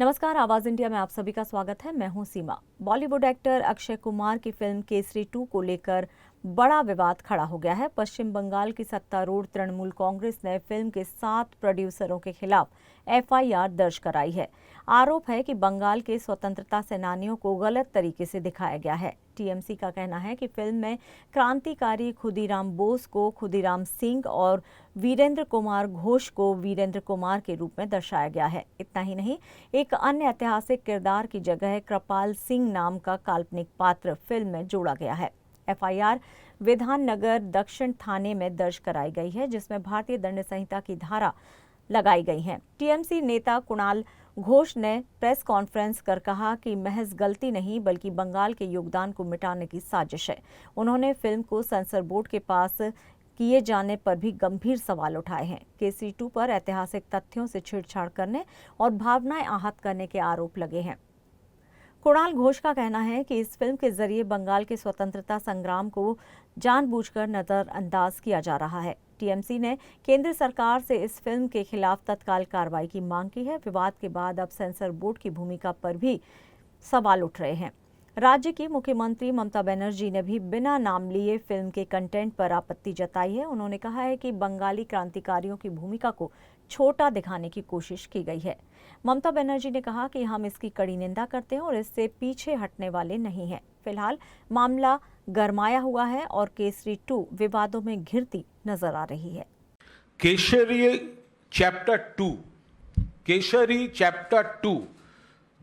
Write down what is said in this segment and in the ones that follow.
नमस्कार, आवाज इंडिया में आप सभी का स्वागत है। मैं हूं सीमा। बॉलीवुड एक्टर अक्षय कुमार की फिल्म केसरी 2 को लेकर बड़ा विवाद खड़ा हो गया है। पश्चिम बंगाल की सत्तारूढ़ तृणमूल कांग्रेस ने फिल्म के 7 प्रोड्यूसरों के खिलाफ एफआईआर दर्ज कराई है। आरोप है कि बंगाल के स्वतंत्रता सेनानियों को गलत तरीके से दिखाया गया है। टीएमसी का कहना है कि फिल्म में क्रांतिकारी खुदीराम बोस को खुदीराम सिंह और वीरेंद्र कुमार घोष को वीरेंद्र कुमार के रूप में दर्शाया गया है। इतना ही नहीं, एक अन्य ऐतिहासिक किरदार की जगह कृपाल सिंह नाम का काल्पनिक पात्र फिल्म में जोड़ा गया है। एफआईआर विधाननगर दक्षिण थाने में दर्ज कराई गई है, जिसमें भारतीय दंड संहिता की धारा लगाई गई है। टीएमसी नेता कुणाल घोष ने प्रेस कॉन्फ्रेंस कर कहा कि महज गलती नहीं बल्कि बंगाल के योगदान को मिटाने की साजिश है। उन्होंने फिल्म को सेंसर बोर्ड के पास किए जाने पर भी गंभीर सवाल उठाए हैं। केसरी 2 पर ऐतिहासिक तथ्यों से छेड़छाड़ करने और भावनाएं आहत करने के आरोप लगे हैं। कुणाल घोष का कहना है कि इस फिल्म के जरिए बंगाल के स्वतंत्रता संग्राम को जानबूझकर नजरअंदाज किया जा रहा है। टीएमसी ने केंद्र सरकार से इस फिल्म के खिलाफ तत्काल कार्रवाई की मांग की है। विवाद के बाद अब सेंसर बोर्ड की भूमिका पर भी सवाल उठ रहे हैं। राज्य की मुख्यमंत्री ममता बनर्जी ने भी बिना नाम लिए फिल्म के कंटेंट पर आपत्ति जताई है। उन्होंने कहा है कि बंगाली क्रांतिकारियों की भूमिका को छोटा दिखाने की कोशिश की गई है। ममता बनर्जी ने कहा कि हम इसकी कड़ी निंदा करते हैं और इससे पीछे हटने वाले नहीं हैं। फिलहाल मामला गरमाया हुआ है और केसरी 2 विवादों में घिरती नजर आ रही है। केसरी चैप्टर 2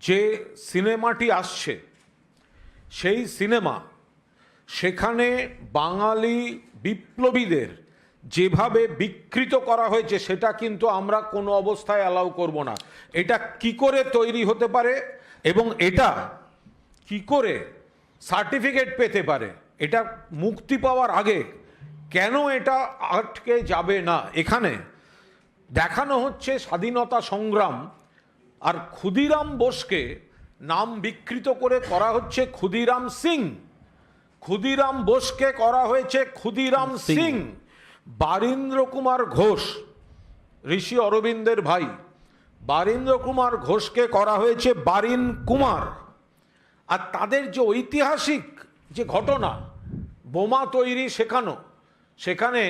যে সিনেমাটি আসছে সেই সিনেমা সেখানে বাঙালি বিপ্লবীদের যেভাবে বিকৃত করা হয়েছে সেটা কিন্তু আমরা কোনো অবস্থায় অ্যালাউ করব না। এটা কি করে তৈরি হতে পারে এবং এটা কি করে সার্টিফিকেট পেতে পারে, এটা মুক্তি পাওয়ার আগে কেন এটা আটকে যাবে না? এখানে দেখানো হচ্ছে স্বাধীনতা সংগ্রাম আর ক্ষুদিরাম বোসকে নাম বিকৃত করে করা হচ্ছে ক্ষুদিরাম সিং। ক্ষুদিরাম বোসকে করা হয়েছে ক্ষুদিরাম সিং। বারীন্দ্র কুমার ঘোষ, ঋষি অরবিন্দের ভাই বারীন্দ্র কুমার ঘোষকে করা হয়েছে বারিন কুমার। আর তাদের যে ঐতিহাসিক যে ঘটনা বোমা তৈরি শেখানো, সেখানে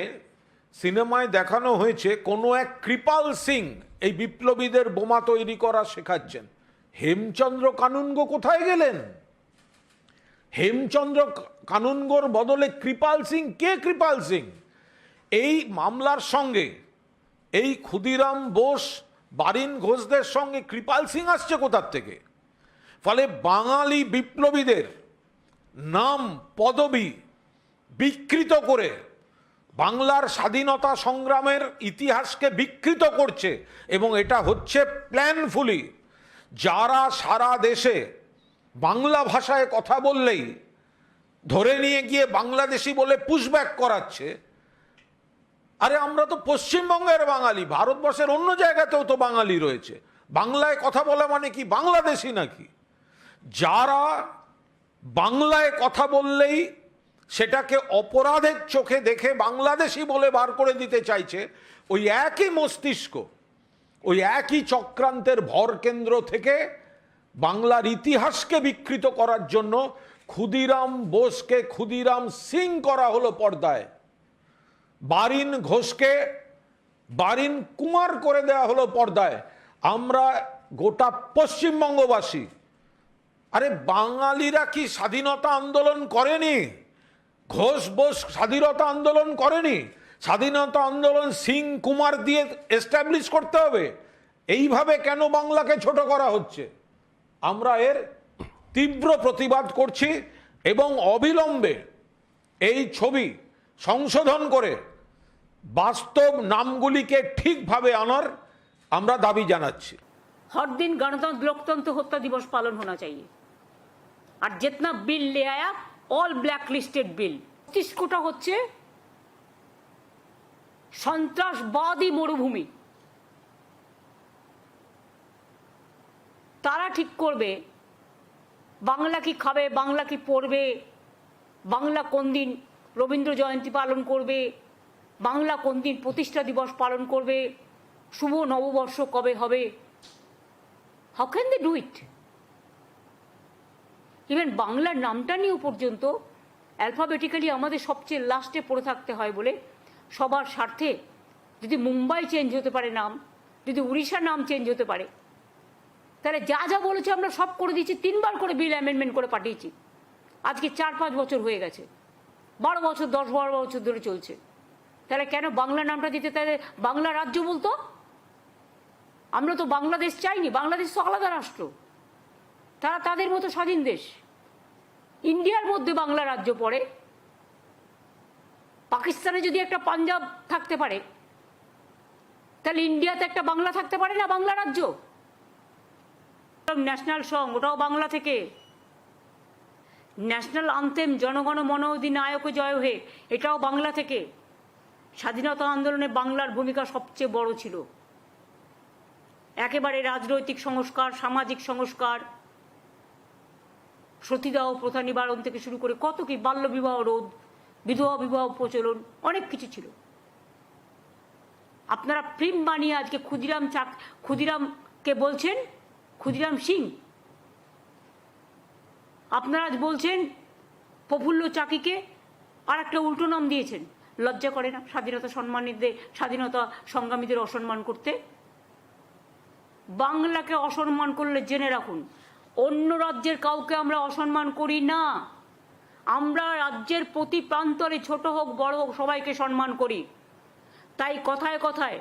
সিনেমায় দেখানো হয়েছে কোনো এক কৃপাল সিং এই বিপ্লবীদের বোমা তৈরি করা শেখাচ্ছেন। হেমচন্দ্র কানুনগো কোথায় গেলেন? হেমচন্দ্র কানুনগোর বদলে কৃপাল সিং কে? কৃপাল সিং এই মামলার সঙ্গে এই ক্ষুদিরাম বোস বারিন ঘোষদের সঙ্গে কৃপাল সিং আসছে কোথার থেকে? ফলে বাঙালি বিপ্লবীদের নাম পদবি বিকৃত করে বাংলার স্বাধীনতা সংগ্রামের ইতিহাসকে বিকৃত করছে এবং এটা হচ্ছে প্ল্যানফুলি। যারা সারা দেশে বাংলা ভাষায় কথা বললেই ধরে নিয়ে গিয়ে বাংলাদেশি বলে পুশব্যাক করাচ্ছে। আরে আমরা তো পশ্চিমবঙ্গের বাঙালি, ভারতবর্ষের অন্য জায়গাতেও তো বাঙালি রয়েছে। বাংলায় কথা বলা মানে কি বাংলাদেশি নাকি? যারা বাংলায় কথা বললেই সেটাকে অপরাধের চোখে দেখে বাংলাদেশি বলে বার করে দিতে চাইছে, ওই একই মস্তিষ্ক, ওই একই চক্রান্তের ভর কেন্দ্র থেকে বাংলার ইতিহাসকে বিকৃত করার জন্য ক্ষুদিরাম বোসকে ক্ষুদিরাম সিং করা হলো পর্দায়, বারিন ঘোষকে বারিন কুমার করে দেওয়া হলো পর্দায়। আমরা গোটা পশ্চিমবঙ্গবাসী, আরে বাঙালিরা কি স্বাধীনতা আন্দোলন করেনি? ঘোষ বোস স্বাধীনতা আন্দোলন করেনি? স্বাধীনতা আন্দোলন সিং কুমার দিয়ে এস্টাবলিশ করতে হবে? এইভাবে কেন বাংলাকে ছোট করা হচ্ছে? আমরা এর তীব্র প্রতিবাদ করছি এবং অবিলম্বে এই ছবি সংশোধন করে বাস্তব নামগুলিকে ঠিকভাবে আনার আমরা দাবি জানাচ্ছি। हर दिन गणतंत्र लोकतंत्र हत्या दिवस पालन होना चाहिए और जितना बिल ले आया ऑल ब्लैक लिस्टेड बिल। मस्तिष्कটা হচ্ছে সন্ত্রাসবাদী মরুভূমি। তারা ঠিক করবে বাংলা কি খাবে, বাংলা কি পড়বে, বাংলা কোন দিন রবীন্দ্র জয়ন্তী পালন করবে, বাংলা কোন দিন প্রতিষ্ঠা দিবস পালন করবে, শুভ নববর্ষ কবে হবে। How can they do it? Even বাংলার নামটা নিয়েও পর্যন্ত অ্যালফাবেটিক্যালি আমাদের সবচেয়ে লাস্টে পড়ে থাকতে হয় বলে সবার স্বার্থে যদি মুম্বাই চেঞ্জ হতে পারে নাম, যদি উড়িষ্যার নাম চেঞ্জ হতে পারে, তাহলে যা যা বলেছে আমরা সব করে দিয়েছি। 3বার করে বিল অ্যামেন্ডমেন্ট করে পাঠিয়েছি। আজকে 4-5 বছর হয়ে গেছে, 12 বছর 10-12 বছর ধরে চলছে। তাহলে কেন বাংলা নামটা দিতে, তাহলে বাংলা রাজ্য বলতো? আমরা তো বাংলাদেশ চাইনি, বাংলাদেশ তো আলাদা রাষ্ট্র, তারা তাদের মতো স্বাধীন দেশ। ইন্ডিয়ার মধ্যে বাংলা রাজ্য পড়ে। পাকিস্তানে যদি একটা পাঞ্জাব থাকতে পারে, তাহলে ইন্ডিয়াতে একটা বাংলা থাকতে পারে না, বাংলা রাজ্য? ন্যাশনাল সং, ওটাও বাংলা থেকে। ন্যাশনাল আনথেম জনগণ মন অধিনায়ক জয় হে, এটাও বাংলা থেকে। স্বাধীনতা আন্দোলনে বাংলার ভূমিকা সবচেয়ে বড় ছিল। একেবারে রাজনৈতিক সংস্কার, সামাজিক সংস্কার, সতীদাহ প্রথা নিবারণ থেকে শুরু করে কত কি, বাল্যবিবাহ রোধ, বিধবা বিবাহ প্রচলন, অনেক কিছু ছিল। আপনারা ফিল্ম বানিয়ে আজকে ক্ষুদিরামকে বলছেন ক্ষুদিরাম সিং, আপনারা আজ বলছেন প্রফুল্ল চাকিকে আর একটা উল্টো নাম দিয়েছেন। লজ্জা করে না স্বাধীনতা সম্মানীদের, স্বাধীনতা সংগ্রামীদের অসম্মান করতে? বাংলাকে অসম্মান করলে জেনে রাখুন, অন্য রাজ্যের কাউকে আমরা অসম্মান করি না। আমরা রাজ্যের প্রতি প্রান্তরে ছোট হোক বড় হোক সবাইকে সম্মান করি। তাই কথায় কথায়